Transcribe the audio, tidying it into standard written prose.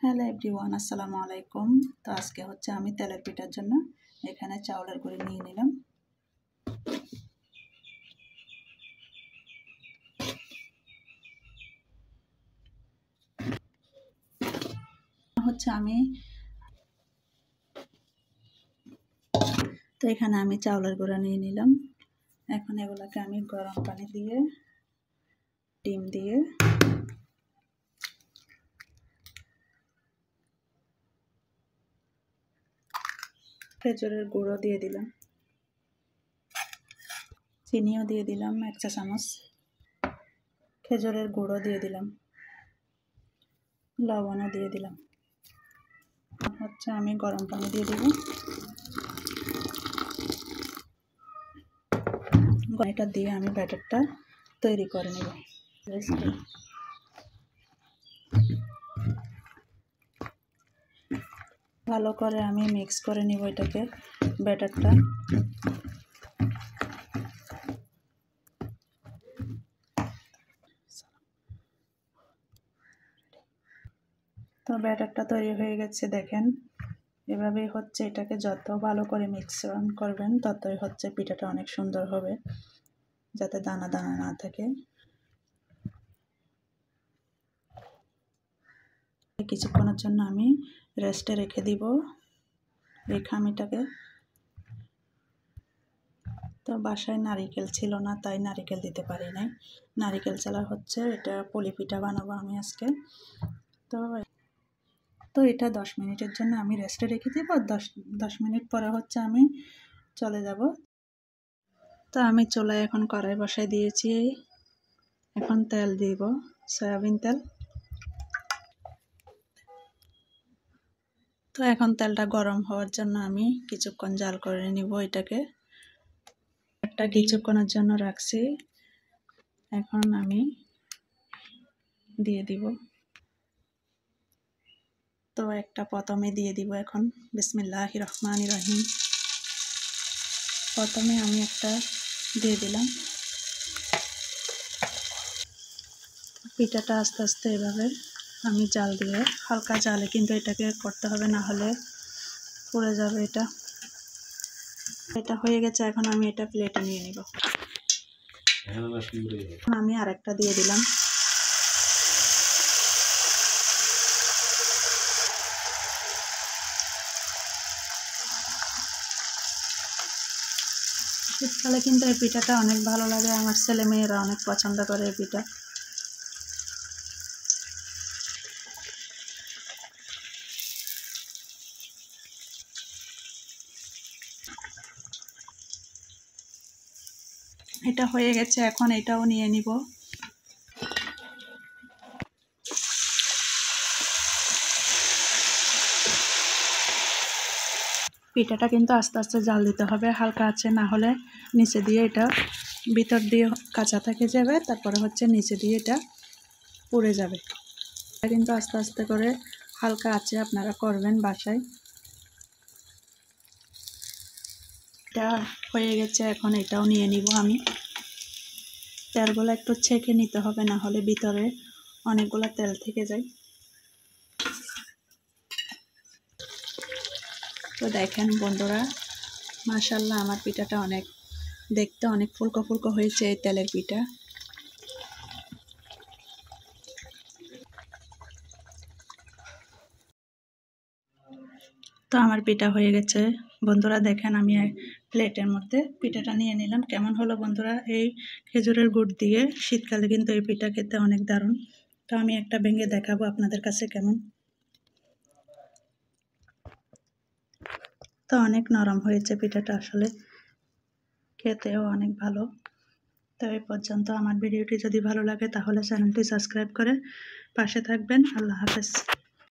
Hello everyone, আসসালামু আলাইকুম। তো আজকে হচ্ছে আমি তেলের পিঠার জন্য এখানে চাউলের গুঁড়ি নিয়ে নিলাম। এখানে আমি চাউলের গুঁড়া নিয়ে নিলাম। এখন এগুলোকে আমি গরম পানি দিয়ে ডিম দিয়ে খেজুরের গুঁড়ো দিয়ে দিলাম, চিনিও দিয়ে দিলাম 1 চা চামচ, খেজুরের গুঁড়ো দিয়ে দিলাম, লবণও দিয়ে দিলাম। আমি গরম পানি দিয়ে দিব। এটা দিয়ে আমি ব্যাটারটা তৈরি করে নেব। ভালো করে আমি মিক্স করে নিব এটাকে, ব্যাটারটা। তো ব্যাটারটা তৈরি হয়ে গেছে, দেখেন এভাবেই হচ্ছে। এটাকে যত ভালো করে মিক্সন করবেন ততই হচ্ছে পিঠাটা অনেক সুন্দর হবে, যাতে দানা দানা না থাকে। কিছুক্ষণের জন্য আমি রেস্টে রেখে দিব এই খামিটাকে। তো বাসায় নারিকেল ছিল না, তাই নারিকেল দিতে পারি নাই। নারিকেল ছাড়া হচ্ছে এটা পুলি পিঠা বানাবো আমি আজকে। তো এটা 10 মিনিটের জন্য আমি রেস্টে রেখে দেব। 10 মিনিট পরে হচ্ছে আমি চলে যাব। তো আমি চুলায় এখন কড়াই বসাই দিয়েছি। এখন তেল দিব, সয়াবিন তেল। তো এখন তেলটা গরম হওয়ার জন্য আমি কিছুক্ষণ জাল করে নিব এটাকে। একটা কিছুক্ষণের জন্য রাখছি। এখন আমি দিয়ে দিব। তো একটা প্রথমে দিয়ে দিব এখন, বিসমিল্লাহির রহমানির রহিম। প্রথমে আমি একটা দিয়ে দিলাম। পিঠাটা আস্তে আস্তে এভাবে আমি জাল দিয়ে, হালকা জালে কিন্তু এটাকে করতে হবে, না হলে পুড়ে যাবে। এটা হয়ে গেছে। এখন আমি এটা প্লেটে নিয়ে নিব। আমি আরেকটা দিয়ে দিলাম। শীতকালে কিন্তু এই পিঠাটা অনেক ভালো লাগে, আমার ছেলে মেয়েরা অনেক পছন্দ করে এই পিঠা। এটা হয়ে গেছে, এখন এটাও নিয়ে নিব। পিঠাটা কিন্তু আস্তে আস্তে জাল দিতে হবে, হালকা আছে, না হলে নিচে দিয়ে এটা ভিতর দিয়ে কাঁচা থেকে যাবে, তারপরে হচ্ছে নিচে দিয়ে এটা পুড়ে যাবে। এটা কিন্তু আস্তে আস্তে করে হালকা আছে আপনারা করবেন বাসায়। এটা হয়ে গেছে, এখন এটাও নিয়ে নিব আমি। তেলগুলো একটু ছেঁকে নিতে হবে, না হলে ভিতরে অনেকগুলো তেল থেকে যায়। তো দেখেন বন্ধুরা, মাশাআল্লাহ আমার পিঠাটা দেখতে অনেক ফুলকো ফুলকো হয়েছে এই তেলের পিঠা। তো আমার পিঠা হয়ে গেছে বন্ধুরা, দেখেন আমি প্লেটের মধ্যে পিঠাটা নিয়ে নিলাম। কেমন হলো বন্ধুরা? এই খেজুরের গুড় দিয়ে শীতকালে কিন্তু এই পিঠা খেতে অনেক দারুণ। তো আমি একটা ভেঙে দেখাবো আপনাদের কাছে কেমন। তো অনেক নরম হয়েছে পিঠাটা, আসলে খেতেও অনেক ভালো। তো এই পর্যন্ত। আমার ভিডিওটি যদি ভালো লাগে তাহলে চ্যানেলটি সাবস্ক্রাইব করে পাশে থাকবেন। আল্লাহ হাফেজ।